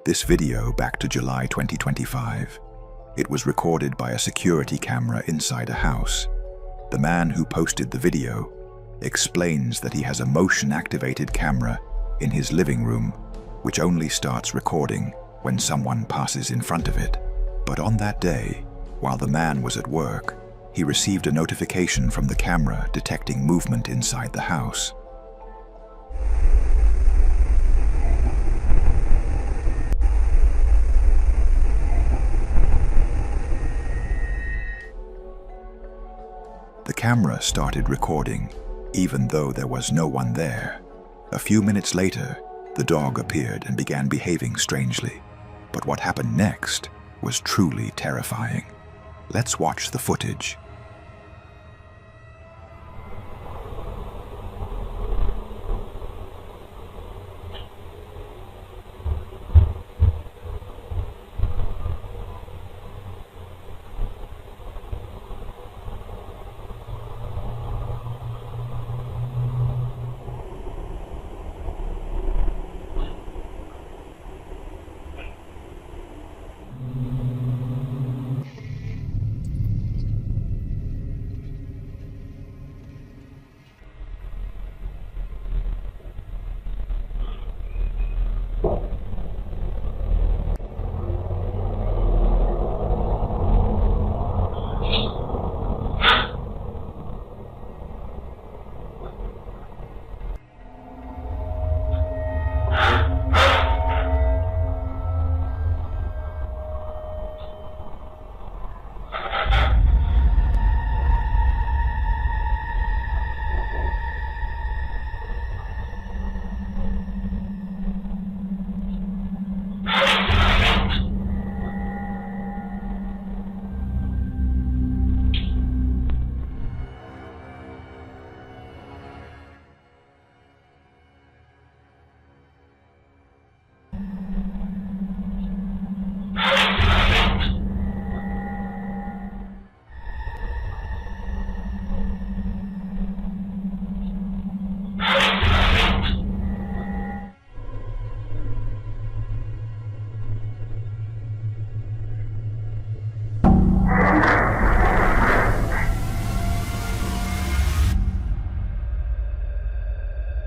This video back to July 2025. It was recorded by a security camera inside a house. The man who posted the video explains that he has a motion-activated camera in his living room, which only starts recording when someone passes in front of it. But on that day, while the man was at work, he received a notification from the camera detecting movement inside the house. The camera started recording, even though there was no one there. A few minutes later, the dog appeared and began behaving strangely. But what happened next was truly terrifying. Let's watch the footage.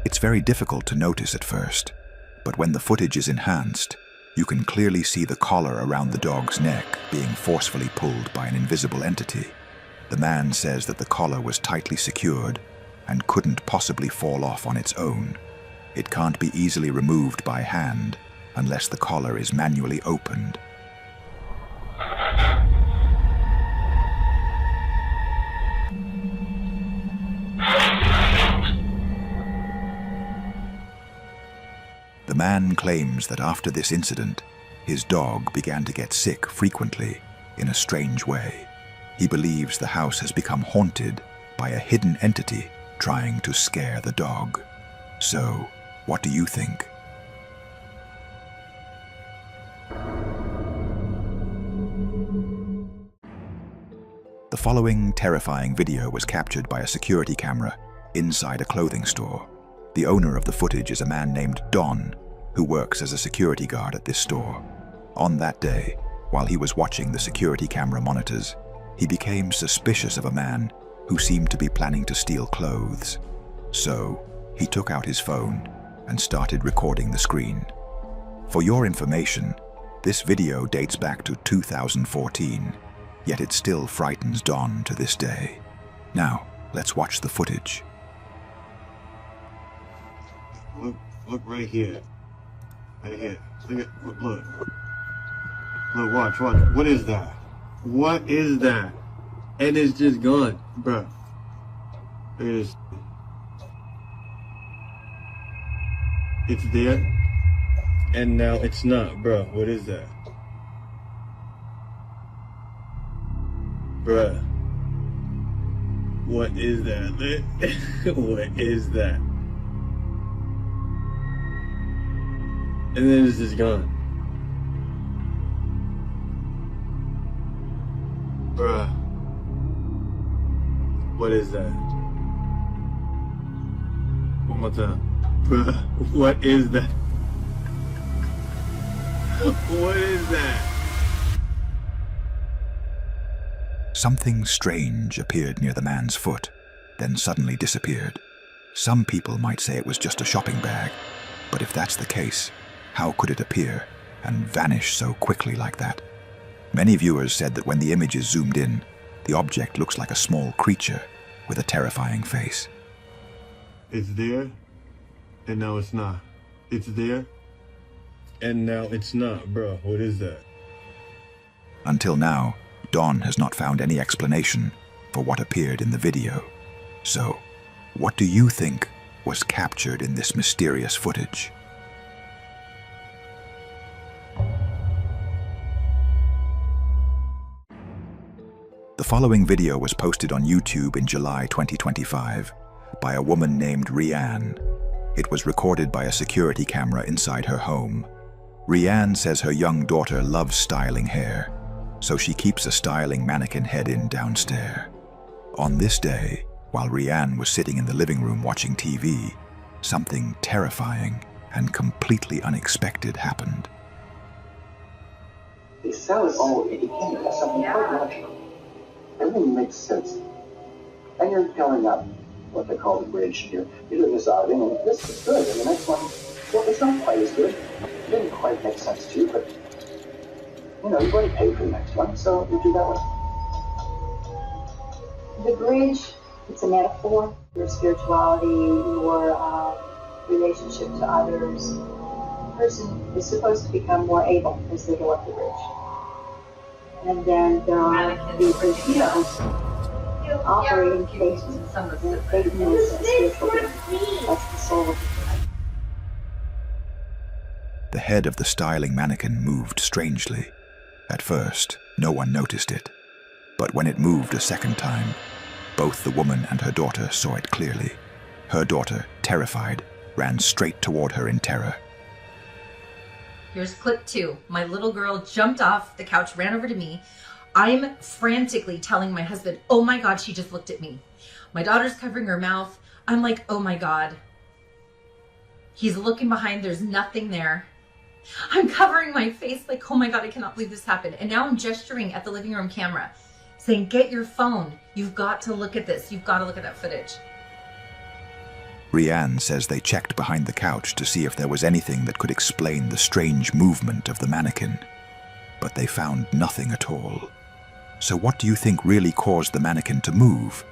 It's very difficult to notice at first, but when the footage is enhanced, you can clearly see the collar around the dog's neck being forcefully pulled by an invisible entity. The man says that the collar was tightly secured and couldn't possibly fall off on its own. It can't be easily removed by hand unless the collar is manually opened. The man claims that after this incident, his dog began to get sick frequently in a strange way. He believes the house has become haunted by a hidden entity trying to scare the dog. So, what do you think? The following terrifying video was captured by a security camera inside a clothing store. The owner of the footage is a man named Don, who works as a security guard at this store. On that day, while he was watching the security camera monitors, he became suspicious of a man who seemed to be planning to steal clothes. So, he took out his phone and started recording the screen. For your information, this video dates back to 2014, yet it still frightens Don to this day. Now, let's watch the footage. Look right here. Right here. Look, watch. What is that? What is that? And it's just gone, bro. It's there, and now it's not, bro. What is that? Bruh. What is that? What is that? And then it's just gone. Bruh. What is that? One more time. Bruh, what is that? What is that? Something strange appeared near the man's foot, then suddenly disappeared. Some people might say it was just a shopping bag, but if that's the case, how could it appear and vanish so quickly like that? Many viewers said that when the image is zoomed in, the object looks like a small creature with a terrifying face. It's there, and now it's not. It's there, and now it's not, bro. What is that? Until now, Dawn has not found any explanation for what appeared in the video. So, what do you think was captured in this mysterious footage? The following video was posted on YouTube in July 2025 by a woman named Rianne. It was recorded by a security camera inside her home. Rianne says her young daughter loves styling hair, so she keeps a styling mannequin head in downstairs. On this day, while Rianne was sitting in the living room watching TV, something terrifying and completely unexpected happened. They sell it all independent as something quite natural. Everything makes sense. And you're going up what they call the bridge. You're doing this outing, and this is good. And the next one, well, it's not quite as good. It didn't quite make sense to you, but you know, you've already paid for the next one, so you do that one. The bridge, it's a metaphor. Your spirituality, your relationship to others. The person is supposed to become more able as they go up the bridge. And then the Filipinos operate in faith. Faith is a spiritual being. That's the soul of it. The head of the styling mannequin moved strangely. At first, no one noticed it, but when it moved a second time, both the woman and her daughter saw it clearly. Her daughter, terrified, ran straight toward her in terror. Here's clip 2. My little girl jumped off the couch, ran over to me. I'm frantically telling my husband, oh my God, she just looked at me. My daughter's covering her mouth. I'm like, oh my God. He's looking behind, there's nothing there. I'm covering my face like, oh my God, I cannot believe this happened. And now I'm gesturing at the living room camera, saying, get your phone. You've got to look at this. You've got to look at that footage. Rianne says they checked behind the couch to see if there was anything that could explain the strange movement of the mannequin, but they found nothing at all. So what do you think really caused the mannequin to move?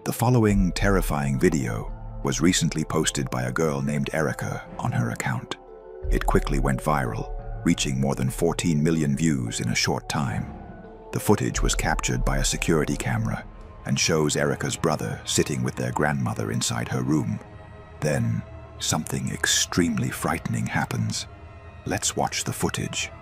The following terrifying video was recently posted by a girl named Erica on her account. It quickly went viral, reaching more than 14 million views in a short time. The footage was captured by a security camera and shows Erica's brother sitting with their grandmother inside her room. Then, something extremely frightening happens. Let's watch the footage.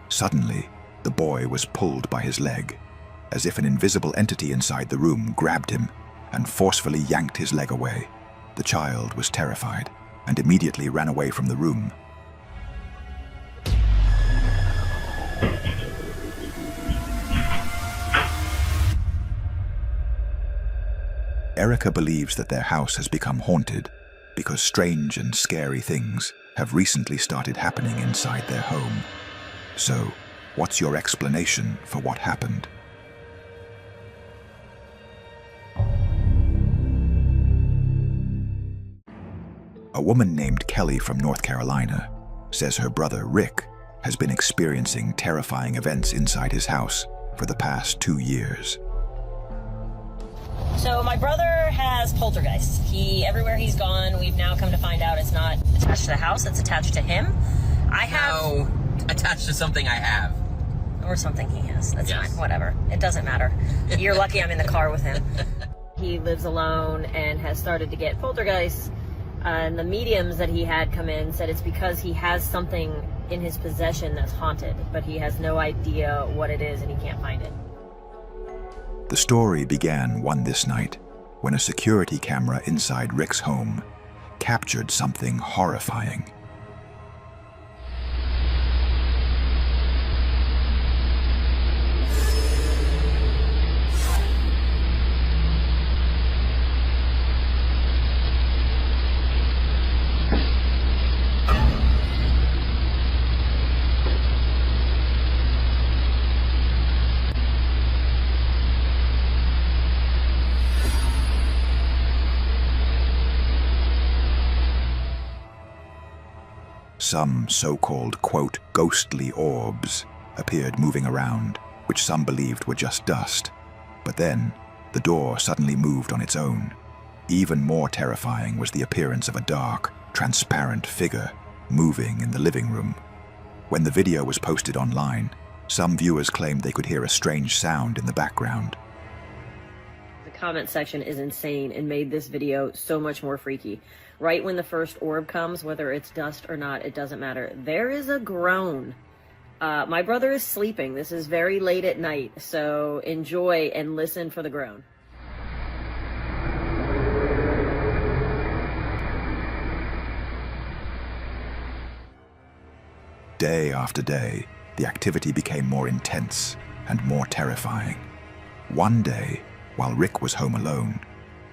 Suddenly, the boy was pulled by his leg, as if an invisible entity inside the room grabbed him and forcefully yanked his leg away. The child was terrified and immediately ran away from the room. Erica believes that their house has become haunted because strange and scary things have recently started happening inside their home. So, what's your explanation for what happened? A woman named Kelly from North Carolina says her brother Rick has been experiencing terrifying events inside his house for the past 2 years. So my brother has poltergeists. Everywhere he's gone, we've now come to find out it's not attached to the house, it's attached to him. No, attached to something I have. Or something he has. That's Yes. fine, whatever. It doesn't matter. You're lucky I'm in the car with him. He lives alone and has started to get poltergeists. And the mediums that he had come in said it's because he has something in his possession that's haunted, but he has no idea what it is and he can't find it. The story began this night when a security camera inside Rick's home captured something horrifying. Some so-called, quote, ghostly orbs appeared moving around, which some believed were just dust. But then, the door suddenly moved on its own. Even more terrifying was the appearance of a dark, transparent figure moving in the living room. When the video was posted online, some viewers claimed they could hear a strange sound in the background. The comment section is insane and made this video so much more freaky. Right when the first orb comes, whether it's dust or not, it doesn't matter. There is a groan. My brother is sleeping. This is very late at night, so enjoy and listen for the groan. Day after day, the activity became more intense and more terrifying. One day, while Rick was home alone,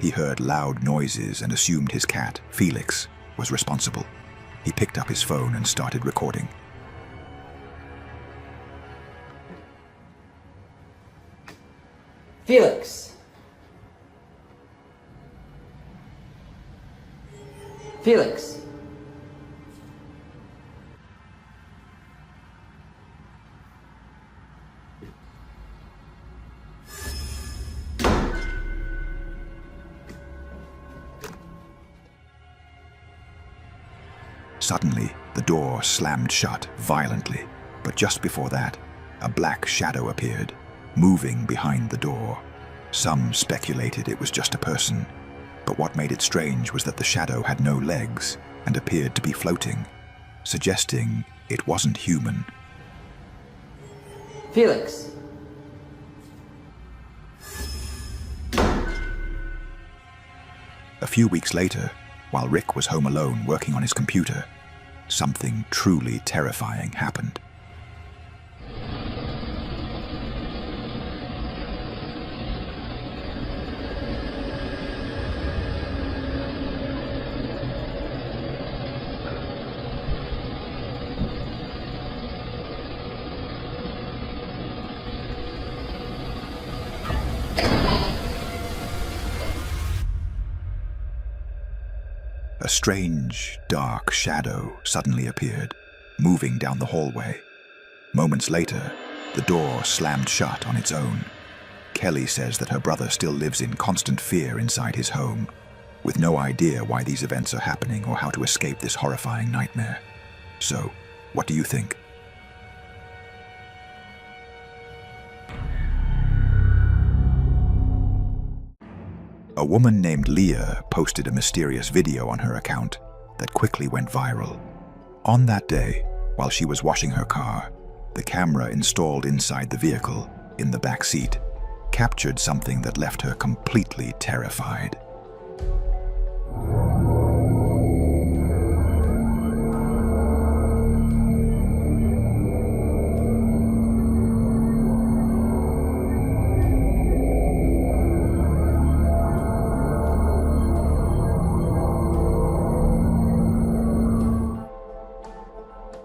he heard loud noises and assumed his cat, Felix, was responsible. He picked up his phone and started recording. Felix. Felix. Suddenly, the door slammed shut violently, but just before that, a black shadow appeared, moving behind the door. Some speculated it was just a person, but what made it strange was that the shadow had no legs and appeared to be floating, suggesting it wasn't human. Felix. A few weeks later, while Rick was home alone working on his computer, something truly terrifying happened. A strange, dark shadow suddenly appeared, moving down the hallway. Moments later, the door slammed shut on its own. Kelly says that her brother still lives in constant fear inside his home, with no idea why these events are happening or how to escape this horrifying nightmare. So, what do you think? A woman named Leah posted a mysterious video on her account that quickly went viral. On that day, while she was washing her car, the camera installed inside the vehicle, in the back seat, captured something that left her completely terrified.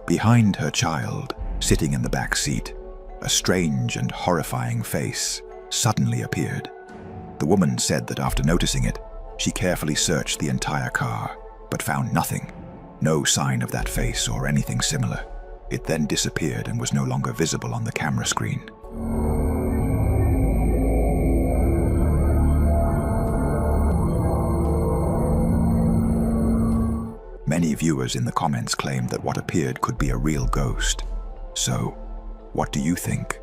Behind her child, sitting in the back seat, a strange and horrifying face suddenly appeared. The woman said that after noticing it, she carefully searched the entire car, but found nothing, no sign of that face or anything similar. It then disappeared and was no longer visible on the camera screen. Many viewers in the comments claimed that what appeared could be a real ghost. So, what do you think?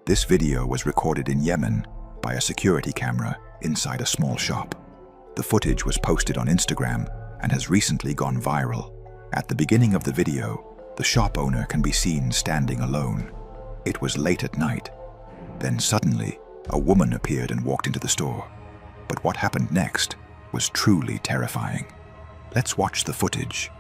This video was recorded in Yemen by a security camera inside a small shop. The footage was posted on Instagram and has recently gone viral. At the beginning of the video, the shop owner can be seen standing alone. It was late at night. Then suddenly, a woman appeared and walked into the store. But what happened next was truly terrifying. Let's watch the footage.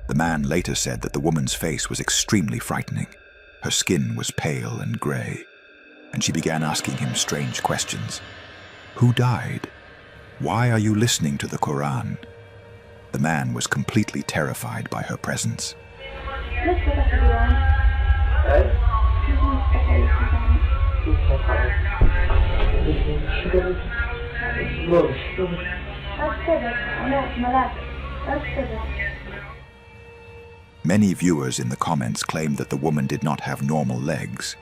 The man later said that the woman's face was extremely frightening. Her skin was pale and gray, and she began asking him strange questions. Who died? Why are you listening to the Quran? The man was completely terrified by her presence. Many viewers in the comments claimed that the woman did not have normal legs.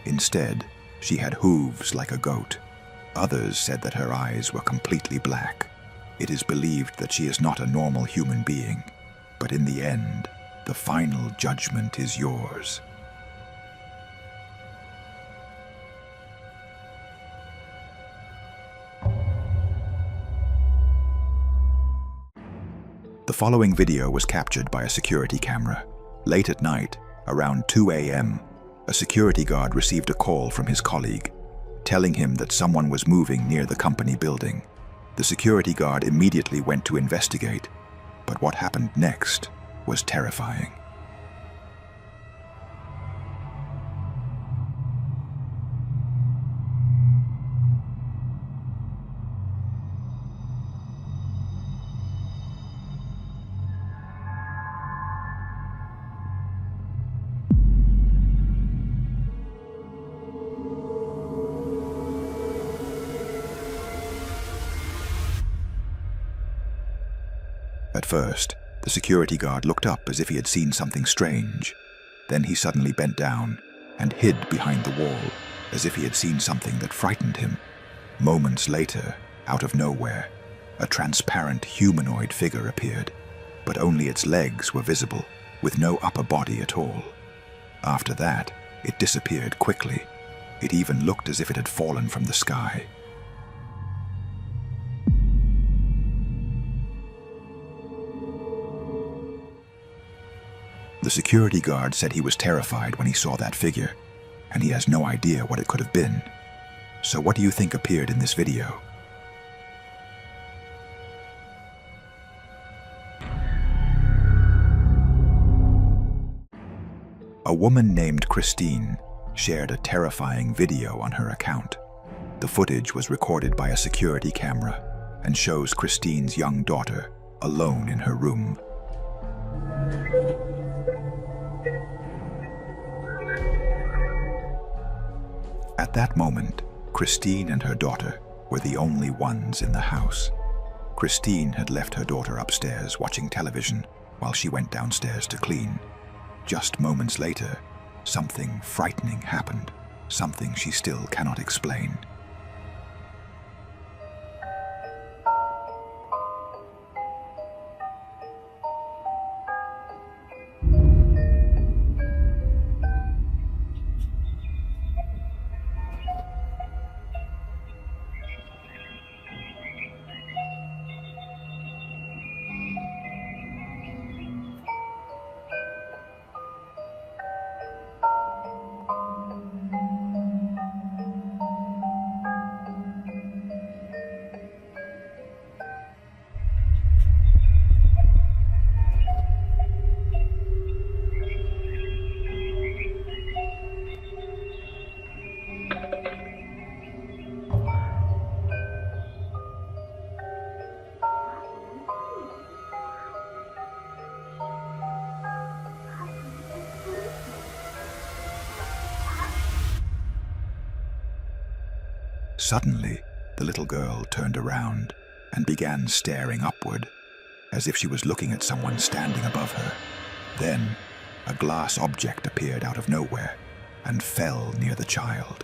Instead, she had hooves like a goat. Others said that her eyes were completely black. It is believed that she is not a normal human being, but in the end, the final judgment is yours. The following video was captured by a security camera. Late at night, around 2 a.m., a security guard received a call from his colleague, telling him that someone was moving near the company building. The security guard immediately went to investigate, but what happened next was terrifying. At first, the security guard looked up as if he had seen something strange. Then he suddenly bent down and hid behind the wall, as if he had seen something that frightened him. Moments later, out of nowhere, a transparent humanoid figure appeared, but only its legs were visible, with no upper body at all. After that, it disappeared quickly. It even looked as if it had fallen from the sky. The security guard said he was terrified when he saw that figure, and he has no idea what it could have been. So what do you think appeared in this video? A woman named Christine shared a terrifying video on her account. The footage was recorded by a security camera and shows Christine's young daughter alone in her room. At that moment, Christine and her daughter were the only ones in the house. Christine had left her daughter upstairs watching television while she went downstairs to clean. Just moments later, something frightening happened, something she still cannot explain. Suddenly, the little girl turned around and began staring upward, as if she was looking at someone standing above her. Then, a glass object appeared out of nowhere and fell near the child.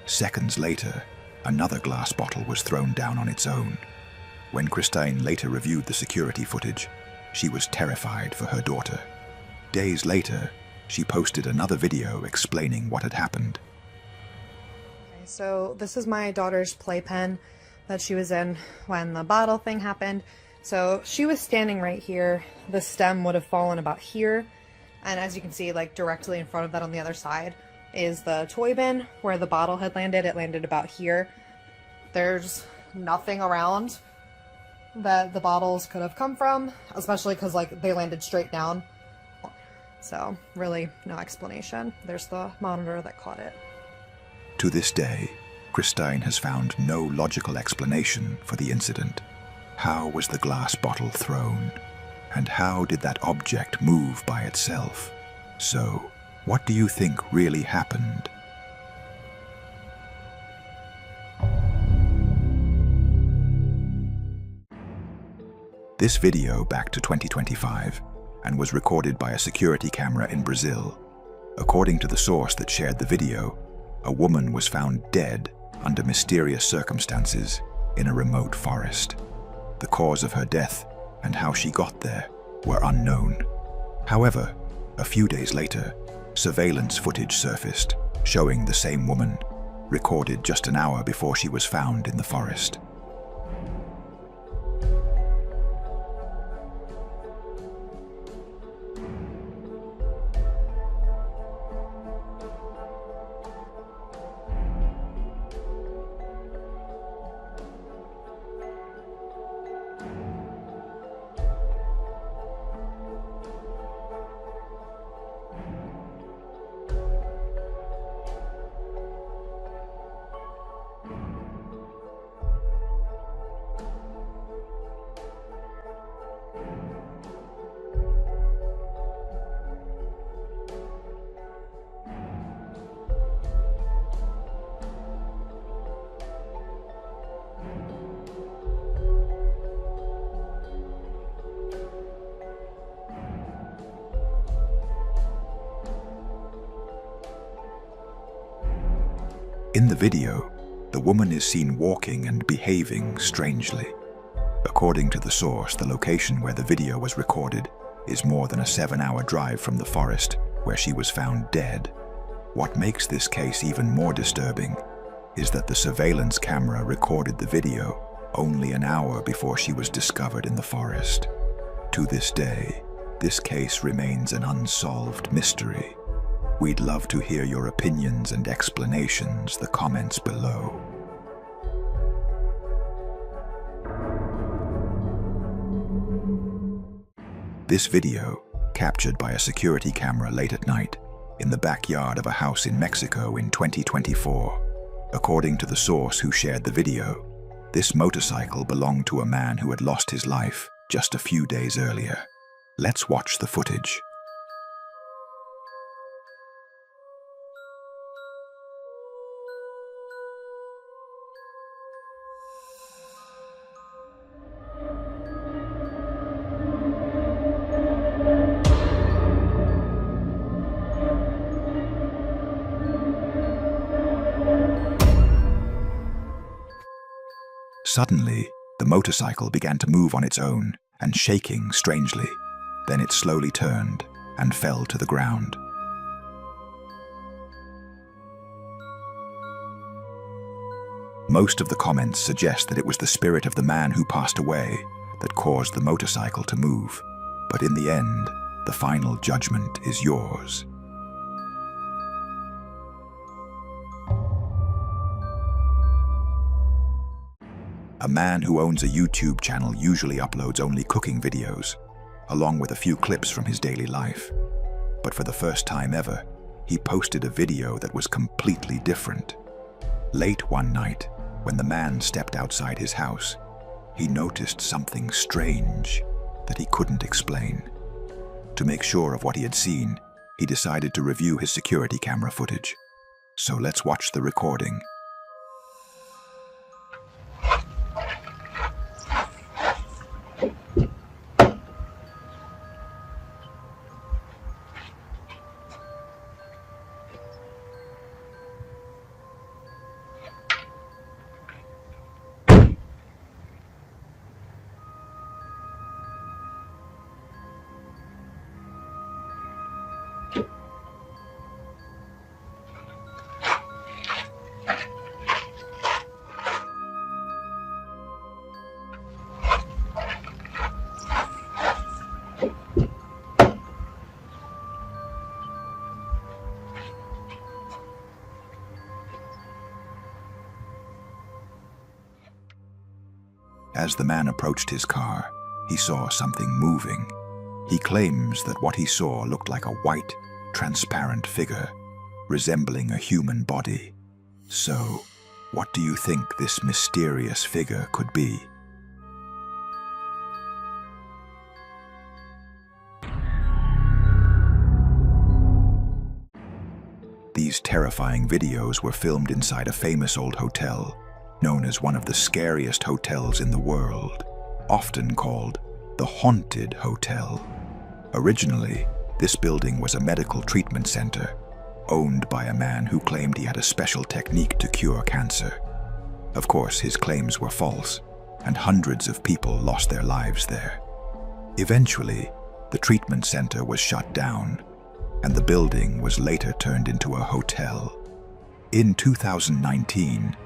Seconds later, another glass bottle was thrown down on its own. When Christine later reviewed the security footage, she was terrified for her daughter. Days later, she posted another video explaining what had happened. So this is my daughter's playpen that she was in when the bottle thing happened. So she was standing right here. The stem would have fallen about here. And as you can see, like directly in front of that on the other side is the toy bin where the bottle had landed. It landed about here. There's nothing around that the bottles could have come from, especially because like they landed straight down. So really no explanation. There's the monitor that caught it. To this day, Christine has found no logical explanation for the incident. How was the glass bottle thrown? And how did that object move by itself? So, what do you think really happened? This video back to 2025 and was recorded by a security camera in Brazil. According to the source that shared the video, a woman was found dead under mysterious circumstances in a remote forest. The cause of her death and how she got there were unknown. However, a few days later, surveillance footage surfaced showing the same woman, recorded just an hour before she was found in the forest. In the video, the woman is seen walking and behaving strangely. According to the source, the location where the video was recorded is more than a 7-hour drive from the forest where she was found dead. What makes this case even more disturbing is that the surveillance camera recorded the video only an hour before she was discovered in the forest. To this day, this case remains an unsolved mystery. We'd love to hear your opinions and explanations, the comments below. This video, captured by a security camera late at night in the backyard of a house in Mexico in 2024. According to the source who shared the video, this motorcycle belonged to a man who had lost his life just a few days earlier. Let's watch the footage. Suddenly, the motorcycle began to move on its own and shaking strangely. Then it slowly turned and fell to the ground. Most of the comments suggest that it was the spirit of the man who passed away that caused the motorcycle to move. But in the end, the final judgment is yours. A man who owns a YouTube channel usually uploads only cooking videos, along with a few clips from his daily life. But for the first time ever, he posted a video that was completely different. Late one night, when the man stepped outside his house, he noticed something strange that he couldn't explain. To make sure of what he had seen, he decided to review his security camera footage. So let's watch the recording. As the man approached his car, he saw something moving. He claims that what he saw looked like a white, transparent figure, resembling a human body. So, what do you think this mysterious figure could be? These terrifying videos were filmed inside a famous old hotel, known as one of the scariest hotels in the world, often called the Haunted Hotel. Originally, this building was a medical treatment center, owned by a man who claimed he had a special technique to cure cancer. Of course, his claims were false, and hundreds of people lost their lives there. Eventually, the treatment center was shut down, and the building was later turned into a hotel. In 2019,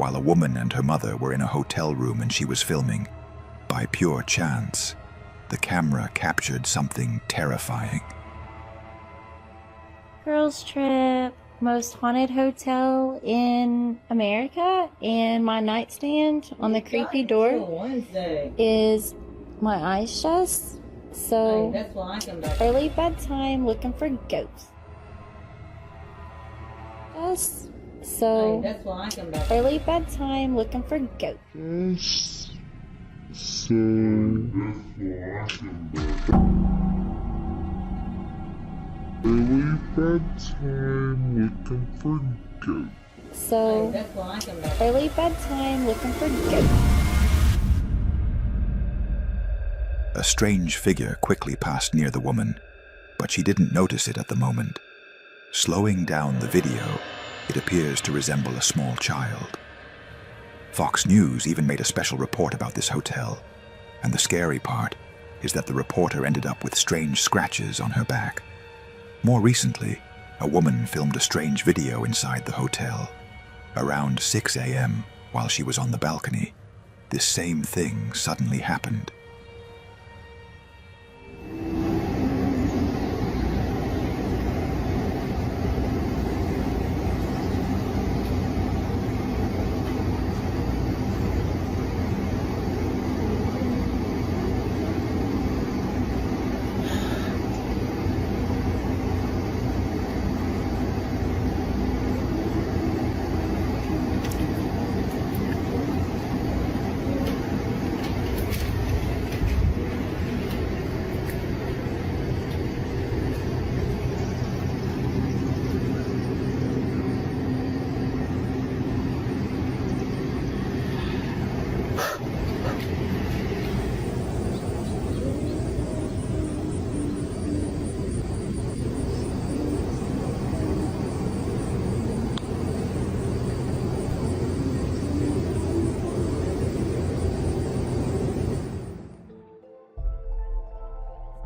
while a woman and her mother were in a hotel room and she was filming, by pure chance, the camera captured something terrifying. Girls trip, most haunted hotel in America, and my nightstand on the creepy door is my eyes shut. So, early bedtime looking for ghosts. So, early bedtime looking for ghosts. Early bedtime looking for ghosts. So, early bedtime looking for ghosts. A strange figure quickly passed near the woman, but she didn't notice it at the moment. Slowing down the video, it appears to resemble a small child. Fox News even made a special report about this hotel, and the scary part is that the reporter ended up with strange scratches on her back. More recently, a woman filmed a strange video inside the hotel. Around 6 a.m., while she was on the balcony, this same thing suddenly happened.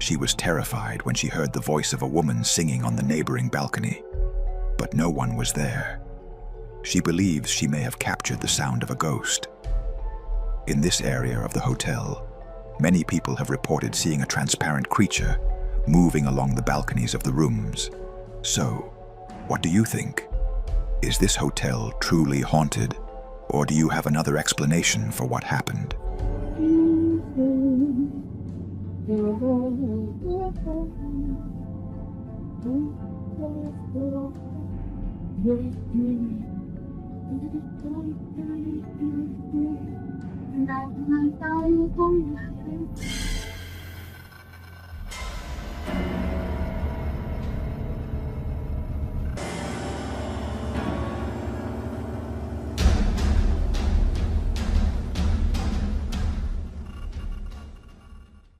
She was terrified when she heard the voice of a woman singing on the neighboring balcony, but no one was there. She believes she may have captured the sound of a ghost. In this area of the hotel, many people have reported seeing a transparent creature moving along the balconies of the rooms. So, what do you think? Is this hotel truly haunted, or do you have another explanation for what happened? Thank you.